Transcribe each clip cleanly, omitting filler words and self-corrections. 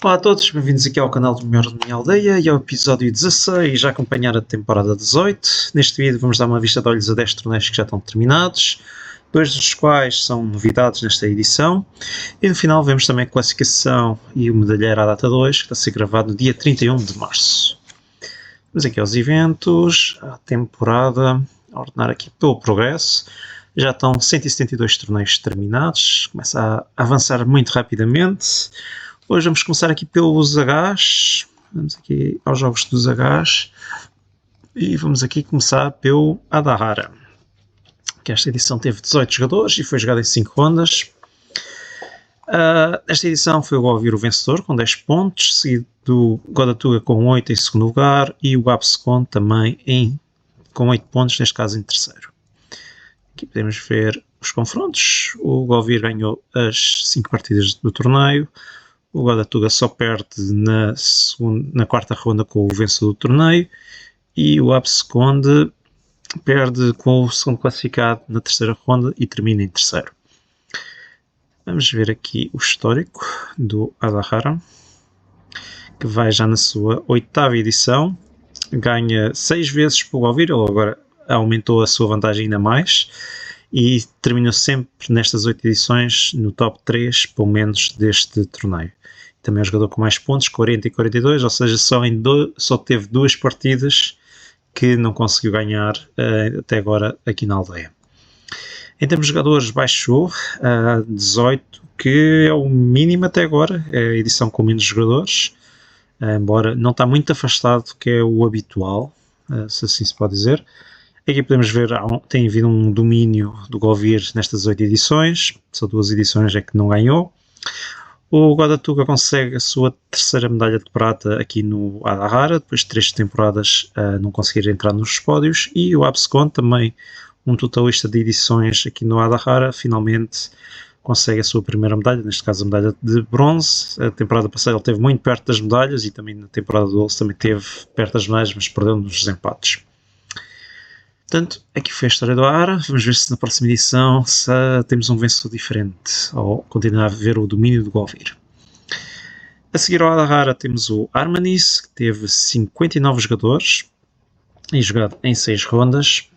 Olá a todos, bem-vindos aqui ao canal do Melhor da Minha Aldeia e ao episódio 16, já a acompanhar a temporada 18. Neste vídeo vamos dar uma vista de olhos a 10 torneios que já estão terminados, dois dos quais são novidades nesta edição, e no final vemos também a classificação e o medalheiro à data 2, que está a ser gravado no dia 31 de março. Vamos aqui aos eventos, a temporada, a ordenar aqui pelo progresso. Já estão 172 torneios terminados, começa a avançar muito rapidamente. Hoje vamos começar aqui pelos Hs, vamos aqui aos jogos dos Hs e vamos aqui começar pelo Adahara, que esta edição teve 18 jogadores e foi jogada em 5 rondas. Esta edição foi o Govir o vencedor com 10 pontos, seguido do Godatuga com 8 em segundo lugar e o Absecon também com 8 pontos, neste caso em terceiro. Aqui podemos ver os confrontos. O Govir ganhou as 5 partidas do torneio. O Godatuga só perde na quarta ronda com o vencedor do torneio e o Absecon perde com o segundo classificado na terceira ronda e termina em terceiro. Vamos ver aqui o histórico do Adahara, que vai já na sua 8ª edição. Ganha 6 vezes pelo Govir, ele agora aumentou a sua vantagem ainda mais e terminou sempre nestas 8 edições no top 3, pelo menos, deste torneio. Também é o jogador com mais pontos, 40 e 42, ou seja, só teve 2 partidas que não conseguiu ganhar até agora aqui na aldeia. Em termos de jogadores, baixou a 18, que é o mínimo até agora, é a edição com menos jogadores, embora não está muito afastado do que é o habitual, se assim se pode dizer. Aqui podemos ver, tem havido um domínio do Govir nestas 8 edições, só 2 edições é que não ganhou. O Godatuga consegue a sua terceira medalha de prata aqui no Adahara, depois de 3 temporadas não conseguir entrar nos pódios, e o Absecon, também um totalista de edições aqui no Adahara, finalmente consegue a sua primeira medalha, neste caso a medalha de bronze. A temporada passada ele esteve muito perto das medalhas e também na temporada de 12 também esteve perto das medalhas, mas perdeu nos desempates. Portanto, aqui foi a história do Adahara. Vamos ver se na próxima edição temos um vencedor diferente ou continuar a ver o domínio do Govir. A seguir ao Adahara temos o Armanis, que teve 59 jogadores e jogado em 6 rondas.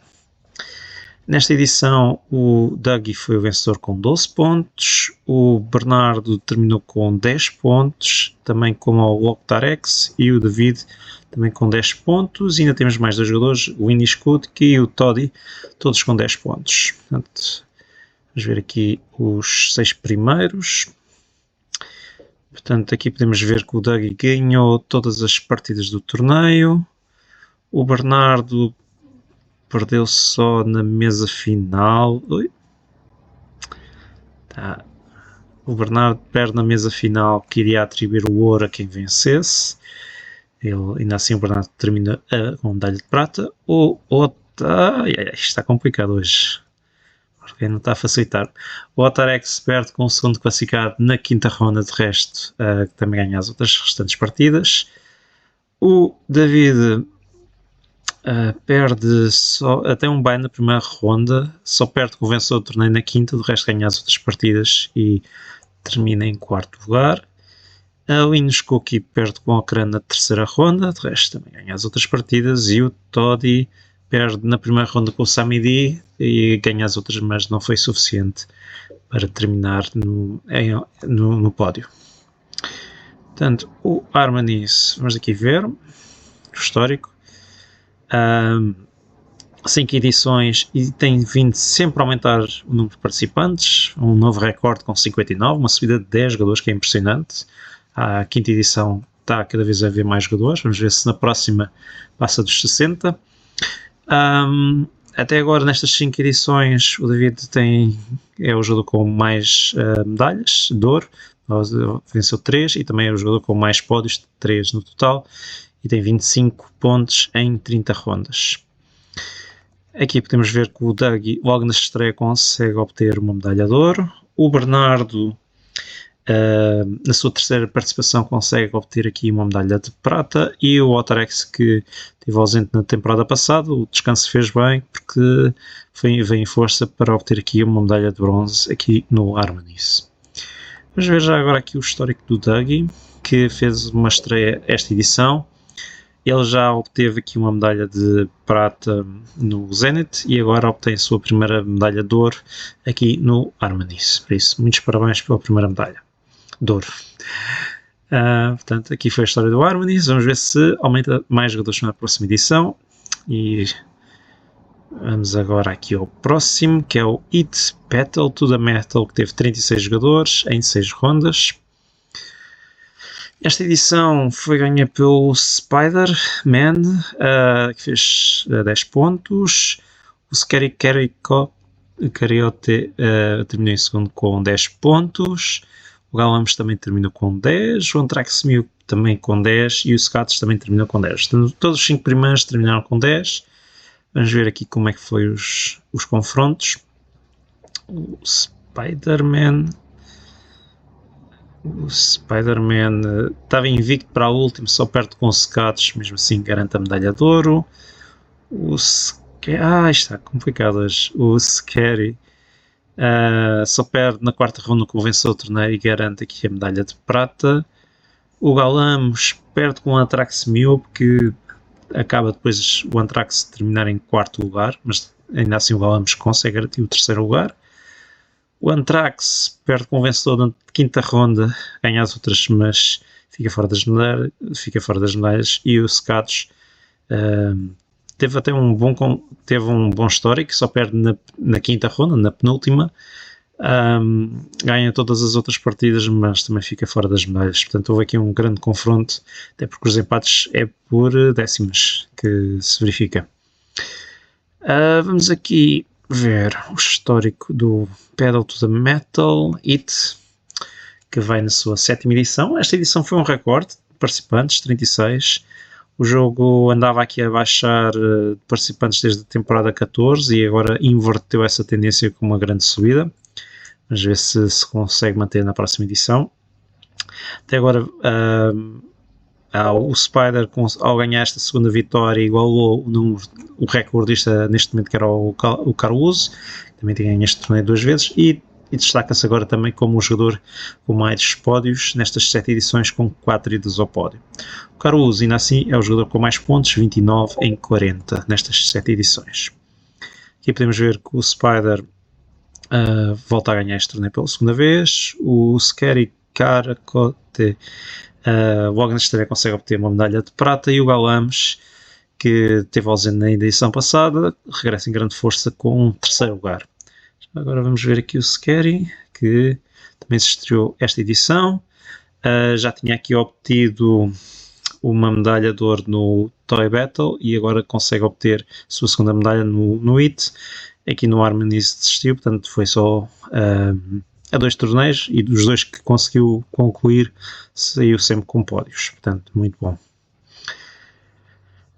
Nesta edição o Dougie foi o vencedor com 12 pontos, o Bernardo terminou com 10 pontos, também como o Octarex e o David também com 10 pontos, e ainda temos mais 2 jogadores, o Inishkut e o Toddy, todos com 10 pontos. Portanto, vamos ver aqui os 6 primeiros. Portanto, aqui podemos ver que o Dougie ganhou todas as partidas do torneio, o Bernardo perdeu só na mesa final. O Bernardo perde na mesa final, que iria atribuir o ouro a quem vencesse. Ainda assim o Bernardo termina com medalha de prata. Está complicado hoje, porque não está a facilitar. O Otarex perde com o segundo classificado na 5ª ronda, de resto que também ganha as outras restantes partidas. O David perde só até um bye na primeira ronda, só perde com o vencedor do torneio na 5ª, do resto ganha as outras partidas e termina em 4º lugar. O Inushkoki perde com a Okran na 3ª ronda, de resto também ganha as outras partidas, e o Toddy perde na primeira ronda com o Samidi e ganha as outras, mas não foi suficiente para terminar no pódio. Portanto, o Armanis, vamos aqui ver o histórico. 5 edições e tem vindo sempre a aumentar o número de participantes, um novo recorde com 59, uma subida de 10 jogadores, que é impressionante. A 5ª edição está cada vez a haver mais jogadores, vamos ver se na próxima passa dos 60. Até agora, nestas 5 edições, o David é o jogador com mais medalhas de ouro, venceu 3, e também é o jogador com mais pódios, 3 no total, e tem 25 pontos em 30 rondas. Aqui podemos ver que o Dougie, logo na estreia, consegue obter uma medalha de ouro. O Bernardo, na sua terceira participação, consegue obter aqui uma medalha de prata, e o Otarex, que esteve ausente na temporada passada, o descanso fez bem, porque vem em força para obter aqui uma medalha de bronze aqui no Armanis. Vamos ver já agora aqui o histórico do Dougie. que fez uma estreia esta edição. Ele já obteve aqui uma medalha de prata no Zenith e agora obtém a sua primeira medalha de ouro aqui no Harmonies. Por isso, muitos parabéns pela primeira medalha de ouro. Portanto, aqui foi a história do Harmonies. Vamos ver se aumenta mais jogadores na próxima edição. E vamos agora aqui ao próximo, que é o It Battle to the Metal, que teve 36 jogadores em 6 rondas. Esta edição foi ganha pelo Spider-Man, que fez 10 pontos. O Scary Cariote terminou em segundo com 10 pontos. O Galamos também terminou com 10. O Anthrax Mew também com 10. E o Scats também terminou com 10. Então, todos os 5 primeiros terminaram com 10. Vamos ver aqui como é que foi os confrontos. O Spider-Man estava invicto para a última, só perto com o Scats, mesmo assim garante a medalha de ouro. Isto está complicado hoje. O Scary só perde na quarta ronda com o vencedor do torneio e garante aqui a medalha de prata. O Galamos perde com o Anthrax Mew, porque acaba depois o Anthrax terminar em quarto lugar, mas ainda assim o Galamos consegue garantir o terceiro lugar. O Anthrax perde com o vencedor da quinta ronda, ganha as outras, mas fica fora das medalhas. E o Scats teve até um bom histórico, só perde na quinta ronda, na penúltima. Ganha todas as outras partidas, mas também fica fora das medalhas. Portanto, houve aqui um grande confronto, até porque os empates é por décimas que se verifica. Vamos aqui ver o histórico do Battle to the Metal It, que vai na sua 7ª edição. Esta edição foi um recorde de participantes, 36. O jogo andava aqui a baixar participantes desde a temporada 14 e agora inverteu essa tendência com uma grande subida. Vamos ver se consegue manter na próxima edição. Até agora o Spider, ao ganhar esta segunda vitória, igualou o recordista neste momento, que era o Caruso, que também tinha ganho este torneio 2 vezes, e destaca-se agora também como o jogador com mais pódios nestas 7 edições, com 4 idas ao pódio. O Caruso, ainda assim, é o jogador com mais pontos, 29 em 40 nestas 7 edições. Aqui podemos ver que o Spider volta a ganhar este torneio pela segunda vez. O Scary Caracote logo na estreia consegue obter uma medalha de prata, e o Galamos, que esteve ausente na edição passada, regressa em grande força com um terceiro lugar. Agora vamos ver aqui o Scary, que também se estreou esta edição. Já tinha aqui obtido uma medalha de ouro no Toy Battle e agora consegue obter a sua segunda medalha no IT. Aqui no Harmonies desistiu, portanto foi só a 2 torneios, e dos 2 que conseguiu concluir saiu sempre com pódios, portanto muito bom.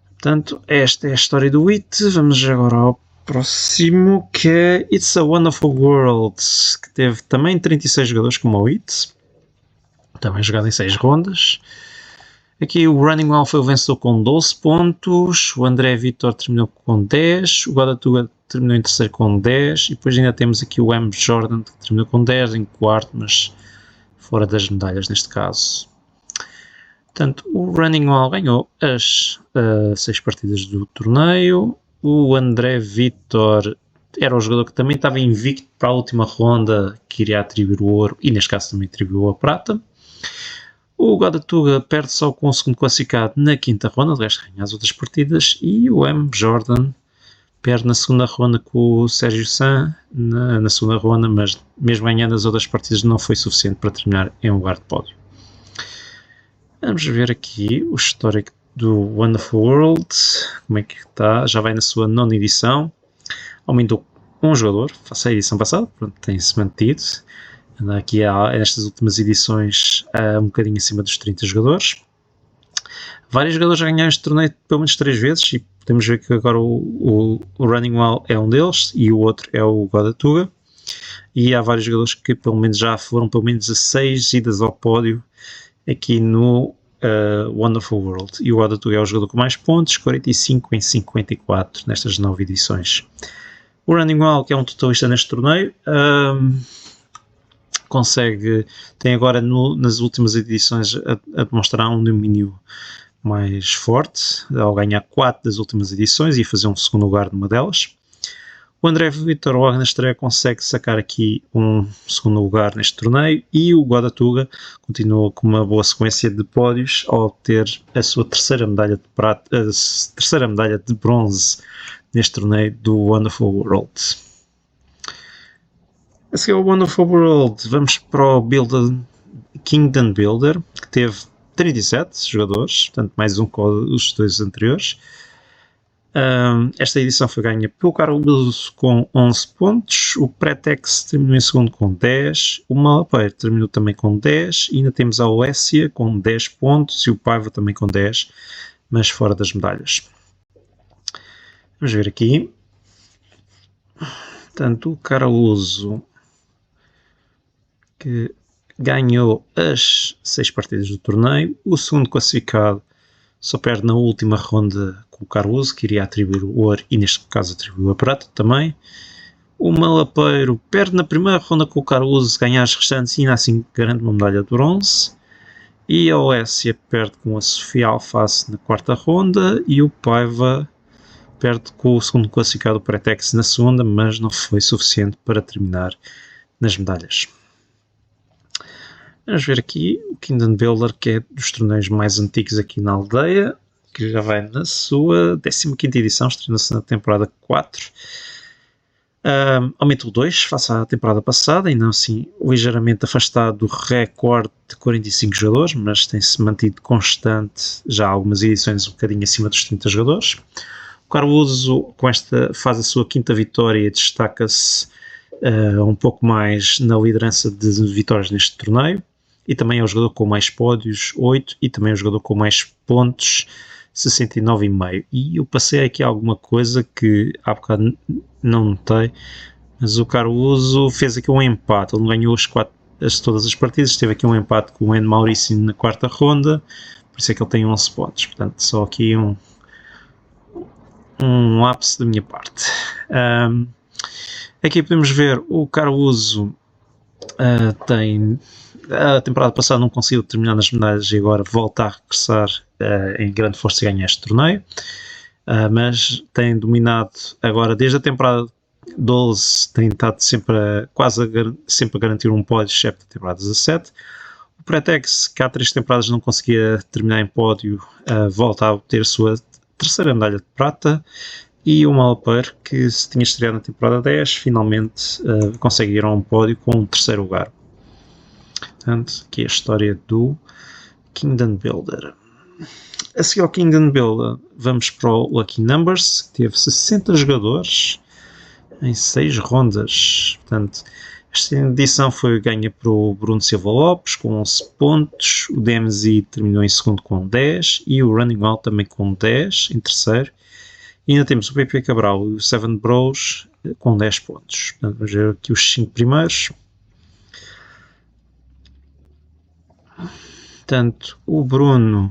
Portanto, esta é a história do IT. Vamos agora ao próximo, que é It's a Wonderful World, que teve também 36 jogadores como o IT, também jogado em 6 rondas. Aqui o Running Well foi o vencedor com 12 pontos, o André Vitor terminou com 10, o Godatuga terminou em terceiro com 10, e depois ainda temos aqui o M. Jordan, que terminou com 10 em quarto, mas fora das medalhas neste caso. Portanto, o Running Well ganhou as 6 partidas do torneio. O André Vitor era o jogador que também estava invicto para a última ronda, que iria atribuir o ouro, e neste caso também atribuiu a prata. O Godatuga perde só com o segundo classificado na quinta ronda, de resto ganha as outras partidas. E o M. Jordan perde na segunda ronda com o Sérgio San na segunda ronda, mas mesmo ganhando as outras partidas não foi suficiente para terminar em lugar de pódio. Vamos ver aqui o histórico do Wonderful World, como é que está. Já vai na sua 9ª edição, aumentou um jogador face à edição passada, tem-se mantido. Anda aqui nestas últimas edições um bocadinho acima dos 30 jogadores. Vários jogadores já ganharam este torneio pelo menos 3 vezes, e podemos ver que agora o Running Well é um deles e o outro é o Godatuga. E há vários jogadores que pelo menos já foram pelo menos a 6 idas ao pódio aqui no Wonderful World. E o Godatuga é o jogador com mais pontos, 45 em 54 nestas 9 edições. O Running Well, que é um totalista neste torneio, tem agora nas últimas edições a demonstrar um domínio mais forte, ao ganhar 4 das últimas edições e fazer um segundo lugar numa delas. O André Vitor logo na estreia consegue sacar aqui um segundo lugar neste torneio e o Guadatuga continua com uma boa sequência de pódios ao obter a sua terceira medalha de prata, a terceira medalha de bronze neste torneio do Wonderful World. A seguir ao Wonderful World vamos para o Kingdom Builder, que teve 37 jogadores, portanto mais um que os dois anteriores. Esta edição foi ganha pelo Carlos com 11 pontos, o Pretex terminou em segundo com 10, o Malapeiro terminou também com 10, e ainda temos a Oécia com 10 pontos e o Paiva também com 10, mas fora das medalhas. Vamos ver aqui. Portanto, o Caruso, que ganhou as 6 partidas do torneio, o segundo classificado só perde na última ronda com o Caruso, que iria atribuir o ouro e neste caso atribuiu a prata também. O Malapeiro perde na primeira ronda com o Caruso, ganha as restantes e ainda assim garante uma medalha de bronze. E a Oécia perde com a Sofia Alface na quarta ronda e o Paiva perde com o segundo classificado, o Pretex, na segunda, mas não foi suficiente para terminar nas medalhas. Vamos ver aqui o Kingdom Builder, que é dos torneios mais antigos aqui na aldeia, que já vai na sua 15ª edição, estreou-se na temporada 4. Aumentou 2 face à temporada passada, ainda assim ligeiramente afastado do recorde de 45 jogadores, mas tem-se mantido constante já há algumas edições um bocadinho acima dos 30 jogadores. O Caruso, com esta, faz a sua 5ª vitória e destaca-se um pouco mais na liderança de vitórias neste torneio. E também é o jogador com mais pódios, 8, e também é o jogador com mais pontos, 69,5. E eu passei aqui alguma coisa que há bocado não notei, mas o Caruso fez aqui um empate, ele ganhou todas as partidas, teve aqui um empate com o N. Maurício na quarta ronda, por isso é que ele tem 11 pontos, portanto só aqui um lapso da minha parte. Aqui podemos ver o Caruso tem... A temporada passada não conseguiu terminar nas medalhas e agora volta a regressar em grande força e ganhar este torneio, mas tem dominado agora desde a temporada 12, tem estado sempre a garantir um pódio, excepto a temporada 17. O Pretex, que há 3 temporadas não conseguia terminar em pódio, volta a obter a sua terceira medalha de prata. E o Malapeiro, que se tinha estreado na temporada 10, finalmente consegue ir a um pódio com um terceiro lugar. Portanto, aqui é a história do Kingdom Builder. A seguir ao Kingdom Builder, vamos para o Lucky Numbers, que teve 60 jogadores em 6 rondas. Portanto, esta edição foi ganha por Bruno Silva Lopes com 11 pontos, o DMZ terminou em segundo com 10 e o Running Wild também com 10 em terceiro. E ainda temos o PP Cabral e o Seven Bros com 10 pontos. Portanto, vamos ver aqui os 5 primeiros. Portanto, o Bruno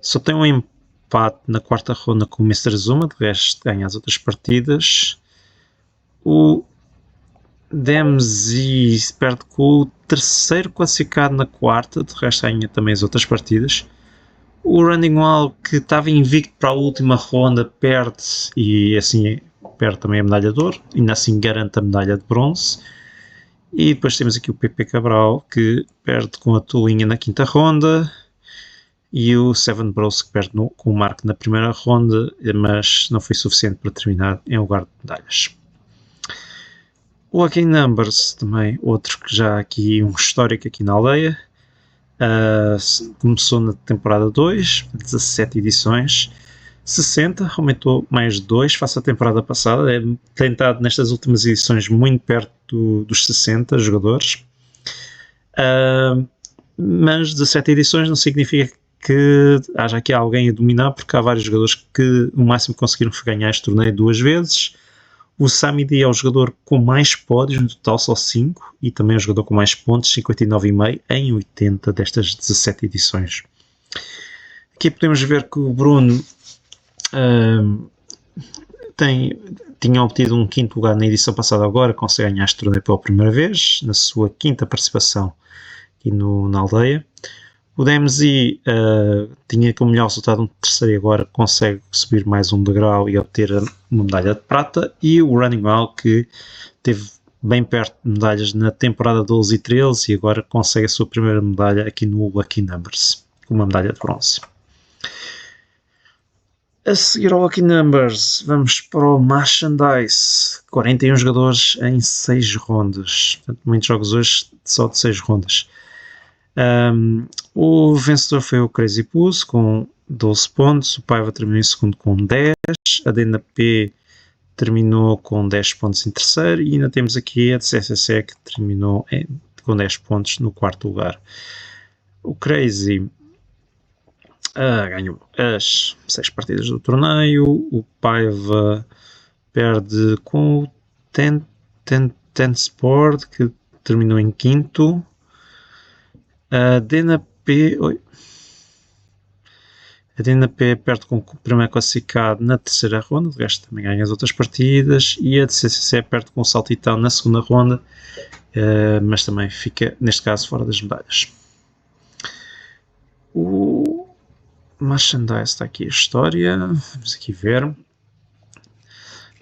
só tem um empate na quarta ronda com o Mr. Zuma, de resto ganha as outras partidas. O DMZ perde com o terceiro classificado na quarta, de resto ganha também as outras partidas. O Running Wild, que estava invicto para a última ronda, perde e assim perde também a medalha de ouro, ainda assim garante a medalha de bronze. E depois temos aqui o PP Cabral, que perde com a Tulinha na quinta ronda, e o Seven Bros, que perde com o Marco na primeira ronda, mas não foi suficiente para terminar em lugar de medalhas. O Lucky Numbers, também outro que já há aqui um histórico aqui na aldeia, começou na temporada 2, 17 edições, 60, aumentou mais 2 face à temporada passada, tem estado nestas últimas edições muito perto dos 60 jogadores, mas 17 edições não significa que haja aqui alguém a dominar, porque há vários jogadores que no máximo conseguiram ganhar este torneio 2 vezes. O Samidi é o jogador com mais pódios, no total só 5, e também é o jogador com mais pontos, 59,5 em 80 destas 17 edições. Aqui podemos ver que o Bruno tinha obtido um quinto lugar na edição passada, agora consegue ganhar este torneio pela primeira vez, na sua quinta participação aqui na aldeia. O DMZ tinha como melhor resultado um terceiro e agora consegue subir mais um degrau e obter uma medalha de prata. E o Running Wild, que teve bem perto de medalhas na temporada 12 e 13 e agora consegue a sua primeira medalha aqui no Lucky Numbers, com uma medalha de bronze. A seguir ao Lucky Numbers, vamos para o Merchandise. 41 jogadores em 6 rondas. Portanto, muitos jogos hoje só de 6 rondas. O vencedor foi o Crazy Puss com 12 pontos. O Paiva terminou em segundo com 10. A DNP terminou com 10 pontos em terceiro. E ainda temos aqui a CCC que terminou com 10 pontos no quarto lugar. O Crazy ganhou as 6 partidas do torneio. O Paiva perde com o Ten Sport, que terminou em quinto. A DNP perde com o primeiro classificado na terceira ronda, de resto também ganha as outras partidas. E a CCC perde com o Saltitão na segunda ronda, mas também fica, neste caso, fora das medalhas. O Merchandise, está aqui a história, vamos aqui ver.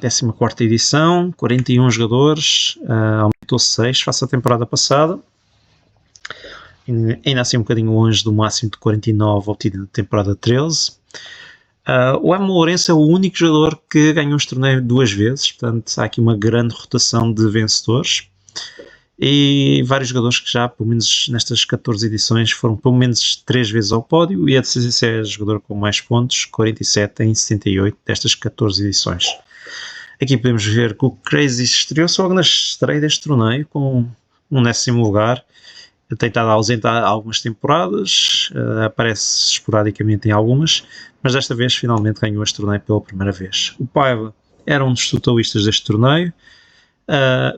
14ª edição, 41 jogadores, aumentou 6 face à temporada passada. Ainda assim um bocadinho longe do máximo de 49 obtido na temporada 13. O M. Lourenço é o único jogador que ganhou este torneio 2 vezes, portanto há aqui uma grande rotação de vencedores. E vários jogadores que já, pelo menos nestas 14 edições, foram pelo menos 3 vezes ao pódio, e a DCC é o jogador com mais pontos, 47 em 78 destas 14 edições. Aqui podemos ver que o Crazy estreou-se logo na estreia deste torneio, com um 10º lugar. Tem estado ausente há algumas temporadas, aparece esporadicamente em algumas, mas desta vez finalmente ganhou este torneio pela primeira vez. O Paiva era um dos totalistas deste torneio,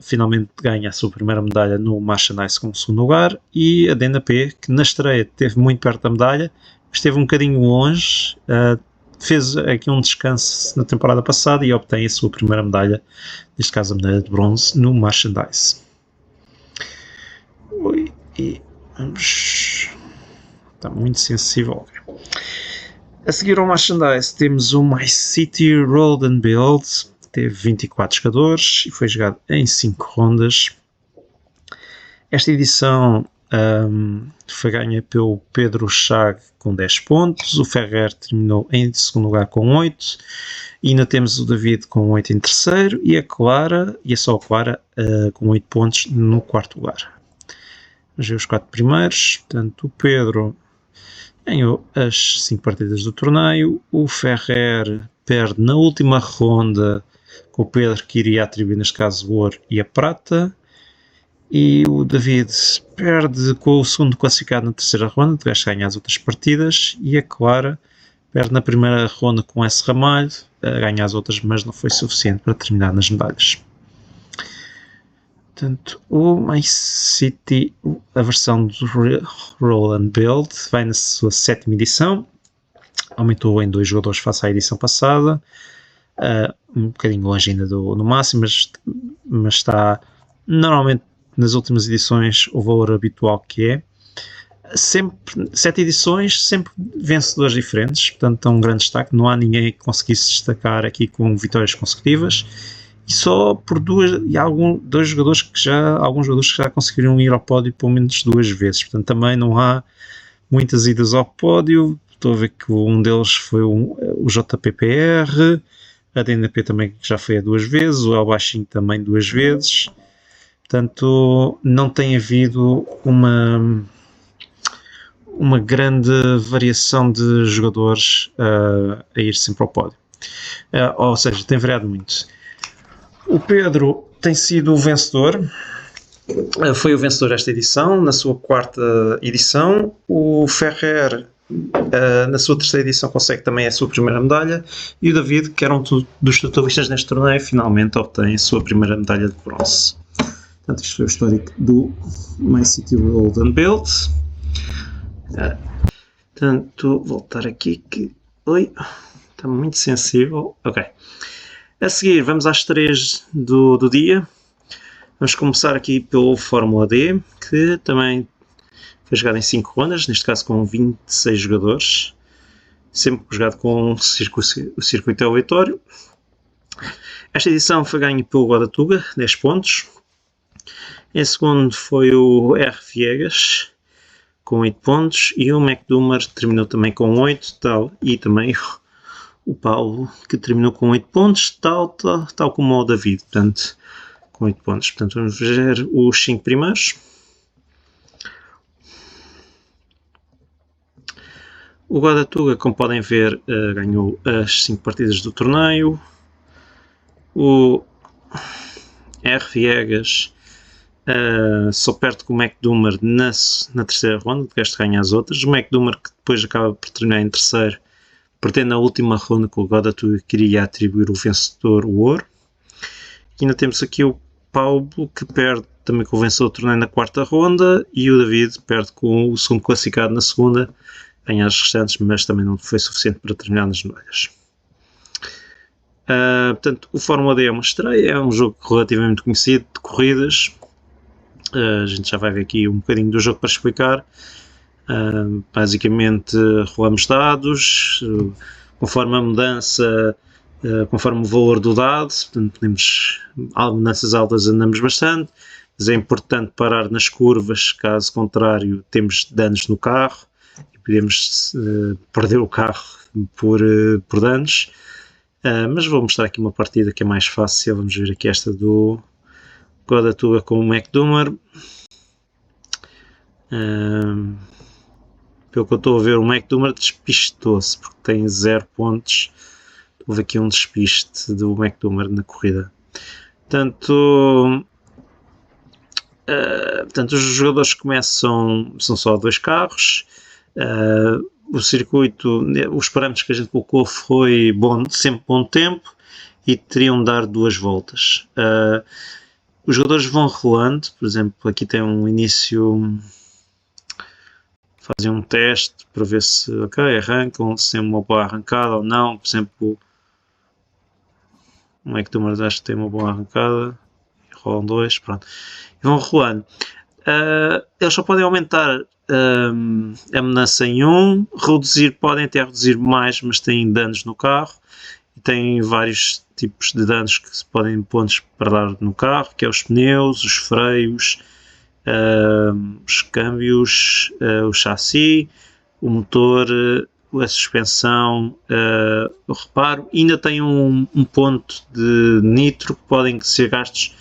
finalmente ganha a sua primeira medalha no Merchandise com o segundo lugar, e a DNP, que na estreia esteve muito perto da medalha, mas esteve um bocadinho longe, fez aqui um descanso na temporada passada e obtém a sua primeira medalha, neste caso a medalha de bronze, no Merchandise. E vamos... Está muito sensível. A seguir ao Merchandise temos o My City Roll and Build. Teve 24 jogadores e foi jogado em 5 rondas. Esta edição foi ganha pelo Pedro Chag com 10 pontos. O Ferrer terminou em segundo lugar com 8. E ainda temos o David com 8 em terceiro. E a Clara, e é só a Clara, com 8 pontos no quarto lugar. Vamos ver os 4 primeiros. Portanto, o Pedro ganhou as 5 partidas do torneio. O Ferrer perde na última ronda com o Pedro, que iria atribuir, neste caso, o ouro e a prata. E o David perde com o segundo classificado na terceira ronda, de resto ganha as outras partidas. E a Clara perde na primeira ronda com S. Ramalho, ganha as outras, mas não foi suficiente para terminar nas medalhas. Portanto, o My City, a versão do Roll and Build, vai na sua 7ª edição. Aumentou em 2 jogadores face à edição passada. Um bocadinho longe ainda no máximo, mas está normalmente nas últimas edições o valor habitual que é. Sempre 7 edições, sempre vencedores diferentes, portanto é um grande destaque. Não há ninguém que conseguisse destacar aqui com vitórias consecutivas. E só por alguns jogadores que já conseguiram ir ao pódio pelo menos 2 vezes. Portanto, também não há muitas idas ao pódio. Estou a ver que um deles foi o JPPR, a DNP também já foi 2 vezes, o El Baixinho também 2 vezes. Portanto, não tem havido uma grande variação de jogadores a ir sempre ao pódio. Ou seja, tem variado muito. O Pedro tem sido o vencedor, foi o vencedor desta edição, na sua 4ª edição. O Ferrer, na sua 3ª edição, consegue também a sua primeira medalha. E o David, que era um dos totalistas neste torneio, finalmente obtém a sua primeira medalha de bronze. Portanto, isto foi o histórico do My City Roll and Build. Portanto, voltar aqui que... Oi, está muito sensível. Ok. A seguir, vamos às 3 do dia. Vamos começar aqui pelo Fórmula D, que também foi jogado em 5 rondas, neste caso com 26 jogadores, sempre jogado com o circuito aleatório. Esta edição foi ganha pelo Guadatuga, 10 pontos. Em segundo foi o R. Viegas, com 8 pontos, e o McDumar terminou também com 8, tal, e também o Paulo, que terminou com 8 pontos, tal como o David, portanto, com 8 pontos. Portanto, vamos ver os 5 primeiros. O Guadatuga, como podem ver, ganhou as 5 partidas do torneio. O R. Viegas só perde com o McDumar na terceira ronda, de resto ganha as outras. O McDumar, que depois acaba por terminar em terceiro, perdendo na última ronda com o Guadatuga, queria atribuir o vencedor o ouro. E ainda temos aqui o Paulo, que perde também com o vencedor do torneio na quarta ronda, e o David perde com o segundo classificado na segunda, ganha as restantes, mas também não foi suficiente para terminar nas medalhas. Portanto, o Fórmula D é uma estreia, é um jogo relativamente conhecido de corridas. A gente já vai ver aqui um bocadinho do jogo para explicar. Basicamente, rolamos dados, conforme a mudança, conforme o valor do dado, portanto, podemos, mudanças altas andamos bastante, mas é importante parar nas curvas, caso contrário temos danos no carro e podemos perder o carro por danos. Mas vou mostrar aqui uma partida que é mais fácil. Vamos ver aqui esta do Guadatuga com o McDumar. Pelo que eu estou a ver, o McDumar despistou-se porque tem 0 pontos. Houve aqui um despiste do McDumar na corrida. Portanto, os jogadores começam, são só 2 carros. O circuito, os parâmetros que a gente colocou foi bom, sempre bom tempo, e teriam de dar 2 voltas. Os jogadores vão rolando, por exemplo, aqui tem um início, fazem um teste para ver se arrancam, se tem uma boa arrancada ou não. Por exemplo, o McDumar acho que tem uma boa arrancada, rolam 2, pronto, e vão rolando. Eles só podem aumentar a mudança em 1, podem até reduzir mais, mas têm danos no carro, e têm vários tipos de danos que se podem pontos para dar no carro, que é os pneus, os freios, os câmbios, o chassi, o motor, a suspensão, o reparo, e ainda tem um ponto de nitro que podem ser gastos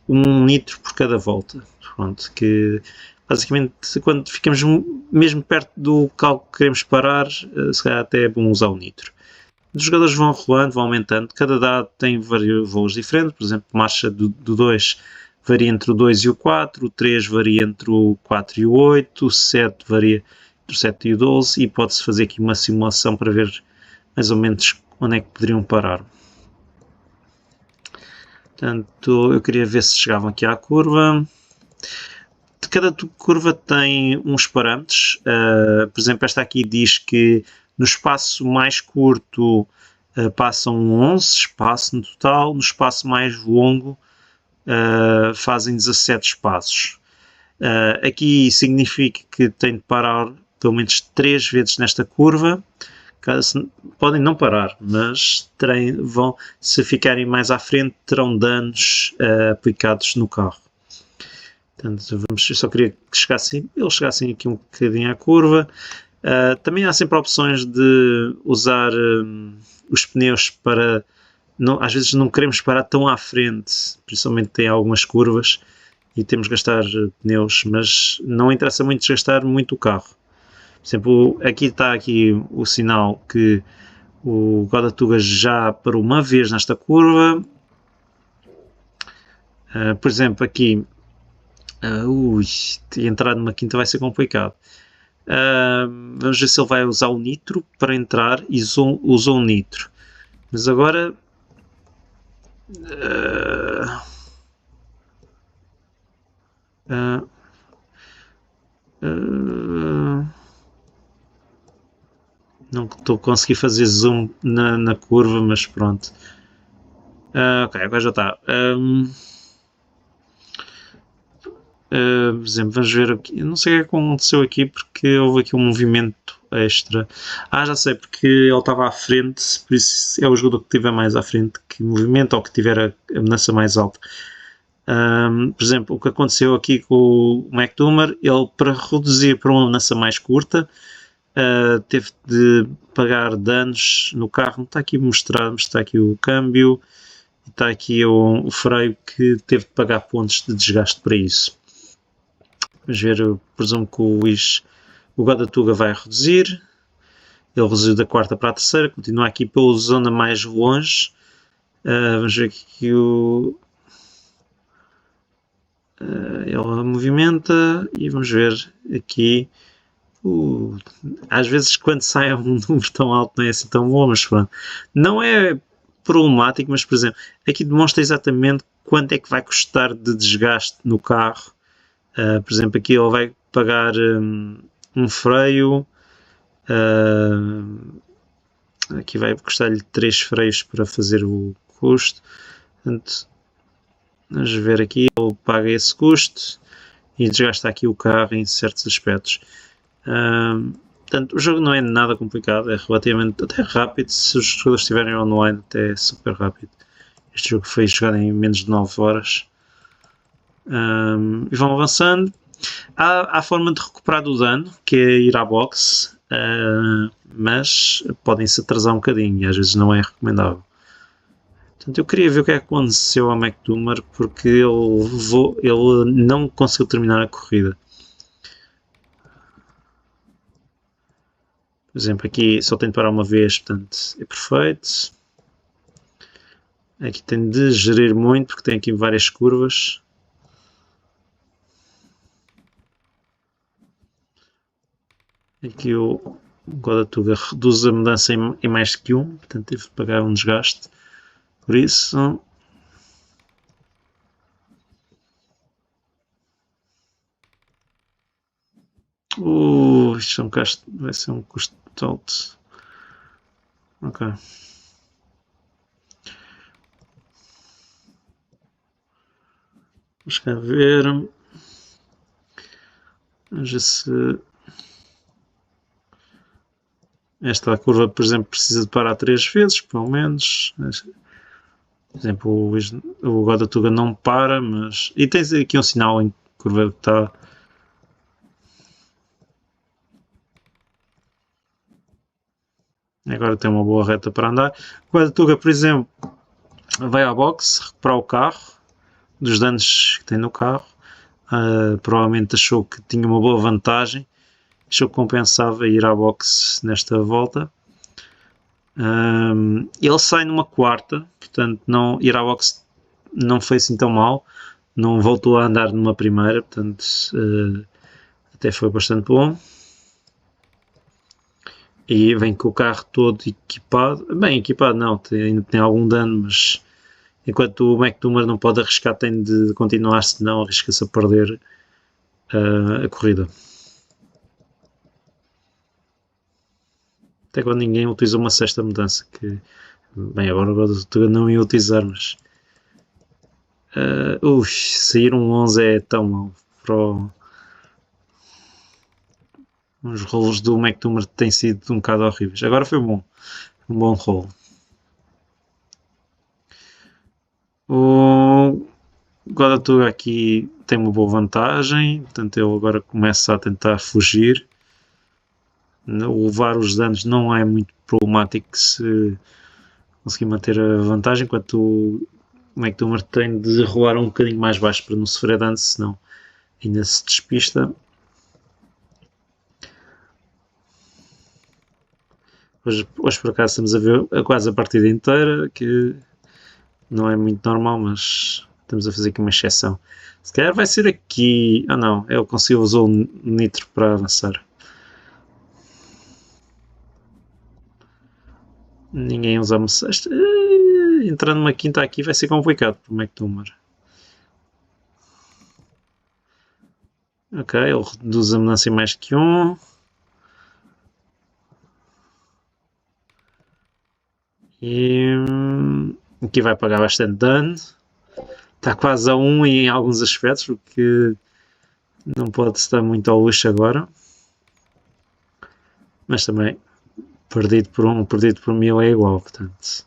1 nitro por cada volta. Pronto, que basicamente quando ficamos mesmo perto do local que queremos parar, se calhar até é bom usar o nitro. Os jogadores vão rolando, vão aumentando, cada dado tem vários valores diferentes. Por exemplo, a marcha do 2 varia entre o 2 e o 4, o 3 varia entre o 4 e o 8, o 7 varia entre o 7 e o 12, e pode-se fazer aqui uma simulação para ver mais ou menos onde é que poderiam parar. Portanto, eu queria ver se chegavam aqui à curva. Cada curva tem uns parâmetros. Por exemplo, esta aqui diz que no espaço mais curto passam 11 espaços no total, no espaço mais longo fazem 17 espaços. Aqui significa que tem de parar pelo menos 3 vezes nesta curva. Podem não parar, mas se ficarem mais à frente, terão danos aplicados no carro. Portanto, eu só queria que eles chegassem aqui um bocadinho à curva. Também há sempre opções de usar os pneus para... às vezes não queremos parar tão à frente, principalmente em algumas curvas, e temos de gastar pneus, mas não interessa muito desgastar muito o carro. Por exemplo, aqui está o sinal que o Guadatuga já parou uma vez nesta curva. Por exemplo, aqui entrar numa quinta vai ser complicado. Vamos ver se ele vai usar o nitro para entrar, e usou o nitro. Mas agora não estou a conseguir fazer zoom na curva, mas pronto. Ok, agora já está. Por exemplo, vamos ver aqui. Eu não sei o que aconteceu aqui porque houve aqui um movimento extra. Já sei, porque ele estava à frente, por isso é o jogador que estiver mais à frente que movimento ou que tiver a amenaça mais alta. Por exemplo, o que aconteceu aqui com o McDumer, ele para reduzir para uma amenaça mais curta, teve de pagar danos no carro. Não está aqui mostrado, mas está aqui o câmbio, está aqui o freio que teve de pagar pontos de desgaste para isso. Vamos ver, eu presumo que o Godatuga vai reduzir. Ele reduziu da quarta para a terceira, continua aqui pela zona mais longe. Vamos ver aqui o. Ele movimenta e vamos ver aqui. Às vezes, quando sai um número tão alto, não é assim tão bom, mas pronto. Não é problemático, mas por exemplo, aqui demonstra exatamente quanto é que vai custar de desgaste no carro. Por exemplo, aqui ele vai pagar um freio. Aqui vai custar-lhe 3 freios para fazer o custo. Portanto, vamos ver aqui, ele paga esse custo e desgasta aqui o carro em certos aspectos. Portanto, o jogo não é nada complicado, é relativamente até rápido. Se os jogadores estiverem online, até é super rápido. Este jogo foi jogado em menos de 9 horas. E vão avançando. Há a forma de recuperar do dano, que é ir à boxe, mas podem-se atrasar um bocadinho e às vezes não é recomendável. Portanto, eu queria ver o que é que aconteceu ao McDumer porque ele não conseguiu terminar a corrida. Por exemplo, aqui só tem de parar uma vez, portanto é perfeito. Aqui tem de gerir muito porque tem aqui várias curvas. Aqui o Godatuga reduz a mudança em mais que um, portanto teve de pagar um desgaste. Por isso, isto vai ser um custo alto. Ok. Vamos cá ver. Vamos ver se esta curva, por exemplo, precisa de parar 3 vezes, pelo menos. Por exemplo, o Godatuga não para, mas. E tens aqui um sinal em curva que está. Agora tem uma boa reta para andar. O Godatuga, por exemplo, vai à boxe, recuperar o carro, dos danos que tem no carro. Provavelmente achou que tinha uma boa vantagem, achou que compensava ir à boxe nesta volta. Ele sai numa quarta, portanto não, ir à boxe não foi assim tão mal, não voltou a andar numa primeira, portanto até foi bastante bom. E vem com o carro todo equipado, bem equipado não, ainda tem algum dano, mas enquanto o McDumer não pode arriscar, tem de continuar, senão arrisca-se a perder a corrida. Até quando ninguém utiliza uma sexta mudança, que bem, agora não ia utilizar, mas sair um 11 é tão mau para os rolos do McDumer têm sido um bocado horríveis. Agora foi bom, um bom rolo. O Godatuga aqui tem uma boa vantagem, portanto ele agora começa a tentar fugir. Levar os danos não é muito problemático se conseguir manter a vantagem, enquanto o McDumer tem de rolar um bocadinho mais baixo para não sofrer dano, senão ainda se despista. Hoje por acaso estamos a ver quase a partida inteira, que não é muito normal, mas estamos a fazer aqui uma exceção. Se calhar vai ser aqui. Não, ele conseguiu usar o nitro para avançar. Ninguém usa uma sexta. Entrando numa quinta aqui vai ser complicado para o McDumer. Ok, ele reduz a mudança em mais que um. E Aqui vai pagar bastante dano. Está quase a 1 em alguns aspectos, o que não pode estar muito ao luxo agora. Mas também, perdido por 1, perdido por 1000 é igual, portanto.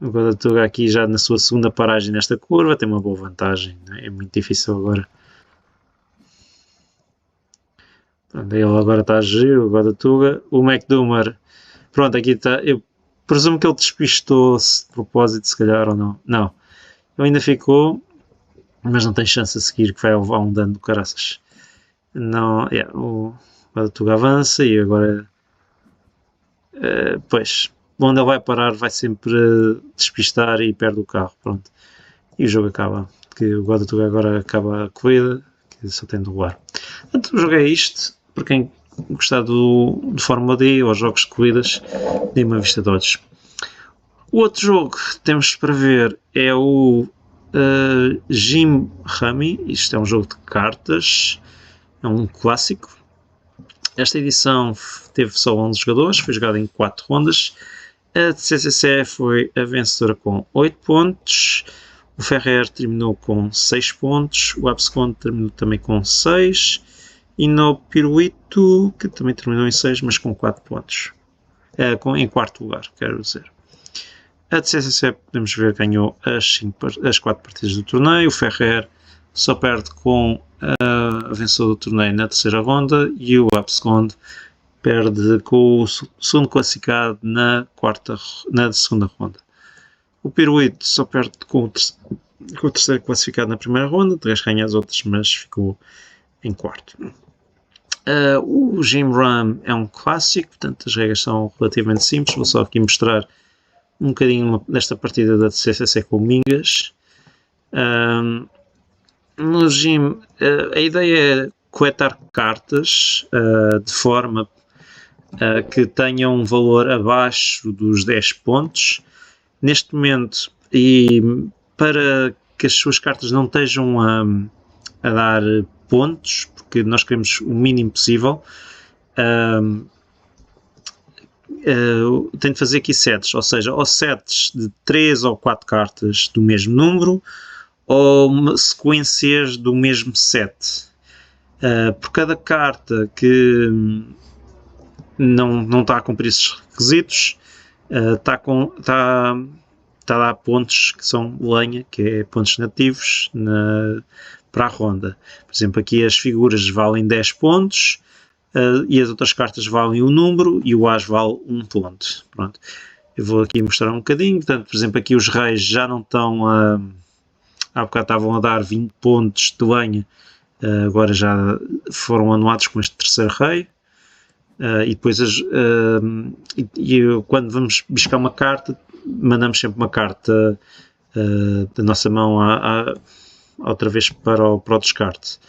O Godatuga aqui já na sua segunda paragem nesta curva tem uma boa vantagem, né? É muito difícil agora. Ele agora está a gerir o Godatuga. O McDumer, pronto, aqui está. Eu presumo que ele despistou-se de propósito, se calhar, ou não. Não, ele ainda ficou, mas não tem chance a seguir, que vai levar um dano do caraças. Não, o Godatuga avança e agora, pois, onde ele vai parar vai sempre despistar e perde o carro, pronto. E o jogo acaba, que o Godatuga agora acaba a corrida, que só tem de voar. Portanto, o jogo é isto. Para quem gostar de Fórmula D ou jogos de corridas, dê uma vista de olhos. O outro jogo que temos para ver é o Jim Rami. Isto é um jogo de cartas, é um clássico. Esta edição teve só 11 jogadores, foi jogada em 4 rondas. A CCC foi a vencedora com 8 pontos. O Ferrer terminou com 6 pontos. O Abscond terminou também com 6. E no Piruito, que também terminou em 6, mas com 4 pontos. Em quarto lugar, quero dizer. A CCC, podemos ver, ganhou as 4 partidas do torneio. O Ferrer só perde com a vencedora do torneio na terceira ronda. E o Abscond perde com o segundo classificado na segunda ronda. O Piruito só perde com o terceiro classificado na primeira ronda. De resto ganha as outras, mas ficou em quarto. O Jim Ram é um clássico, portanto as regras são relativamente simples. Vou só aqui mostrar um bocadinho desta partida da CCC com o Mingas. No Jim, a ideia é coletar cartas de forma que tenham um valor abaixo dos 10 pontos. Neste momento, e para que as suas cartas não estejam a dar pontos, porque nós queremos o mínimo possível, tem de fazer aqui sets, ou seja, ou sets de 3 ou 4 cartas do mesmo número, ou sequências do mesmo set. Por cada carta que não está a cumprir esses requisitos, está a dar pontos que são lenha, que é pontos nativos para a ronda. Por exemplo, aqui as figuras valem 10 pontos e as outras cartas valem um número e o as vale 1 ponto. Pronto. Eu vou aqui mostrar um bocadinho. Portanto, por exemplo, aqui os reis já não estão há bocado estavam a dar 20 pontos de lenha, agora já foram anulados com este terceiro rei. E depois quando vamos buscar uma carta, mandamos sempre uma carta da nossa mão outra vez para o descarte.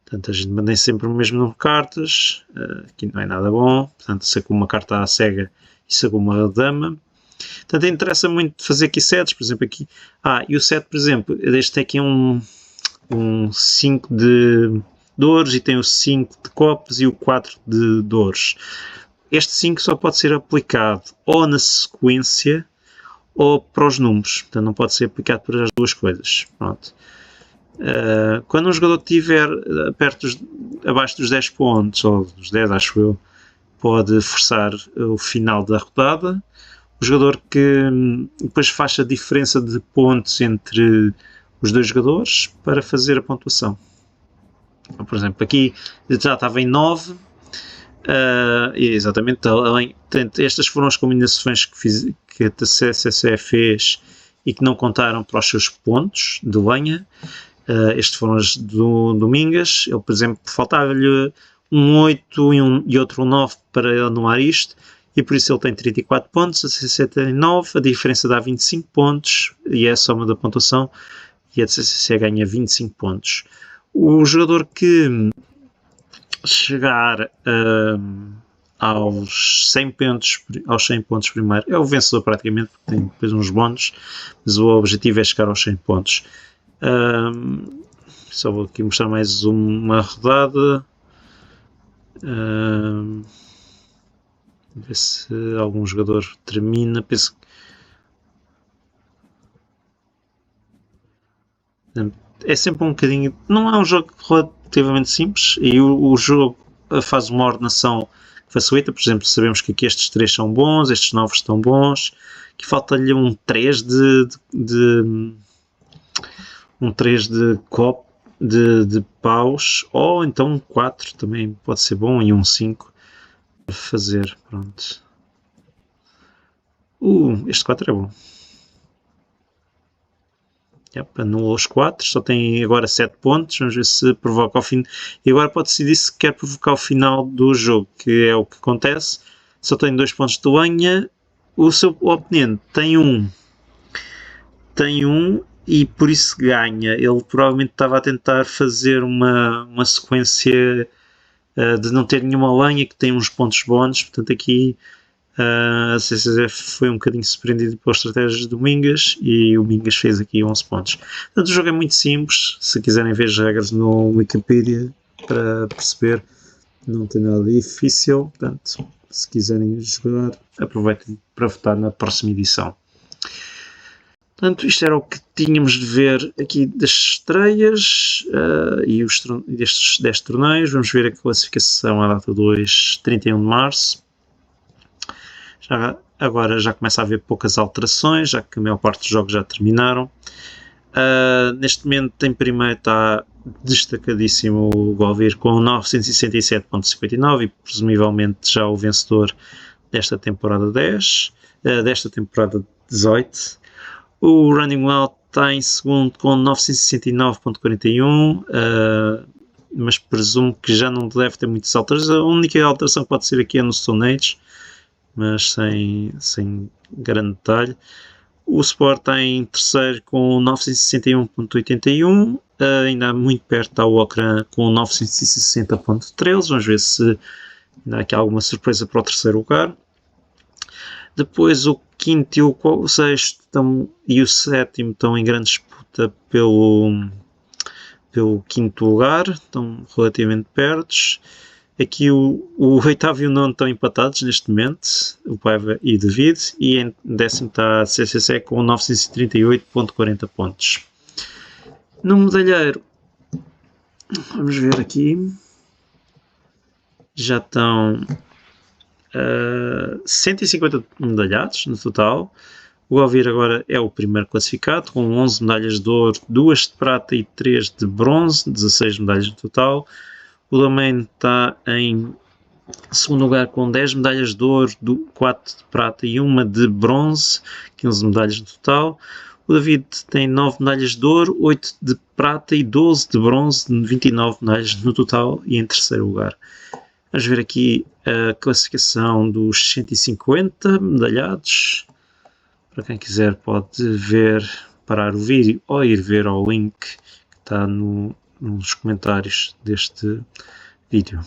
Portanto, a gente mantém sempre o mesmo número de cartas, aqui não é nada bom, portanto, sacou uma carta à cega e sacou uma dama. Portanto, interessa muito fazer aqui sets, por exemplo, aqui. E o set, por exemplo, este aqui é um 5 de ouros e tem o 5 de copos e o 4 de ouros. Este 5 só pode ser aplicado ou na sequência ou para os números, portanto não pode ser aplicado para as duas coisas. Pronto. Quando um jogador estiver abaixo dos 10 pontos, ou dos 10 acho eu, pode forçar o final da rodada. O jogador que depois faz a diferença de pontos entre os dois jogadores para fazer a pontuação. Por exemplo, aqui já estava em 9, exatamente, estas foram as combinações que a CCC fez e que não contaram para os seus pontos de lenha. Estes foram as do Domingas. Ele, por exemplo, faltava-lhe um 8 e outro 9 para anular isto, e por isso ele tem 34 pontos, a CCC tem 9, a diferença dá 25 pontos, e é a soma da pontuação, e a CCC ganha 25 pontos. O jogador que chegar aos 100 pontos primeiro é o vencedor praticamente, porque tem depois uns bónus, mas o objetivo é chegar aos 100 pontos. Só vou aqui mostrar mais uma rodada. Ver se algum jogador termina. Penso É sempre um bocadinho... Não é um jogo relativamente simples, e o jogo faz uma ordenação que facilita. Por exemplo, sabemos que aqui estes 3 são bons, estes 9 estão bons, que falta-lhe um 3 de paus, ou então um 4 também pode ser bom, e um 5 para fazer. Pronto. Este 4 é bom. Anula os 4, só tem agora 7 pontos. Vamos ver se provoca ao fim. E agora pode decidir se quer provocar o final do jogo, que é o que acontece. Só tem 2 pontos de lenha. O seu oponente tem um e por isso ganha. Ele provavelmente estava a tentar fazer uma sequência de não ter nenhuma lenha, que tem uns pontos bónus. Portanto, aqui a CCZF foi um bocadinho surpreendido pelas estratégias do Mingas, e o Mingas fez aqui 11 pontos. Portanto, o jogo é muito simples. Se quiserem ver as regras no Wikipedia para perceber, não tem nada difícil. Portanto, se quiserem jogar, aproveitem para votar na próxima edição. Portanto, isto era o que tínhamos de ver aqui das estreias e destes 10 torneios. Vamos ver a classificação à data 2, 31 de março. Agora já começa a haver poucas alterações, já que a maior parte dos jogos já terminaram. Neste momento, em primeiro está destacadíssimo o Golvir com 967.59 e presumivelmente já o vencedor desta temporada 10, desta temporada 18. O Running Well está em segundo com 969.41, mas presumo que já não deve ter muitas alterações. A única alteração que pode ser aqui é no Stone Age, mas sem grande detalhe. O Sport está em terceiro com 961.81, ainda muito perto está o Ocran com 960.13. Vamos ver se ainda há aqui alguma surpresa para o terceiro lugar. Depois o quinto e o sexto e o sétimo estão em grande disputa pelo quinto lugar, estão relativamente perto. Aqui o oitavo e o nono estão empatados neste momento, o Paiva e o David, e em décimo está a CCC com 938.40 pontos. No medalheiro, vamos ver aqui, já estão 150 medalhados no total. O Alvir agora é o primeiro classificado, com 11 medalhas de ouro, 2 de prata e 3 de bronze, 16 medalhas no total. O Domain está em segundo lugar com 10 medalhas de ouro, 4 de prata e 1 de bronze, 15 medalhas no total. O David tem 9 medalhas de ouro, 8 de prata e 12 de bronze, 29 medalhas no total, e em terceiro lugar. Vamos ver aqui a classificação dos 150 medalhados. Para quem quiser pode ver, parar o vídeo ou ir ver ao link que está nos comentários deste vídeo.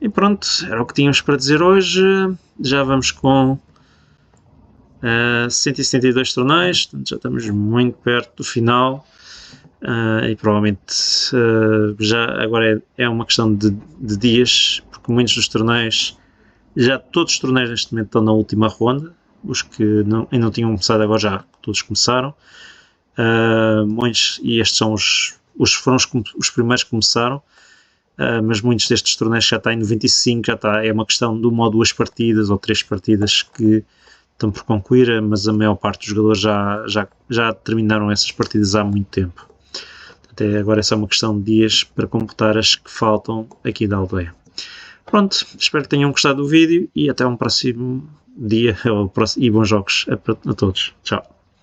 E pronto, era o que tínhamos para dizer hoje. Já vamos com 172 torneios, portanto já estamos muito perto do final. E provavelmente já agora é uma questão de dias, porque muitos dos torneios, todos os torneios neste momento estão na última ronda. Os que ainda não tinham começado agora já todos começaram. Muitos, e estes são foram os primeiros que começaram, mas muitos destes torneios já está em 95, é uma questão de 1 ou 2 partidas ou 3 partidas que estão por concluir, mas a maior parte dos jogadores já terminaram essas partidas há muito tempo. Até agora é só uma questão de dias para completar as que faltam aqui da aldeia. Pronto, espero que tenham gostado do vídeo e até um próximo dia e bons jogos a todos. Tchau.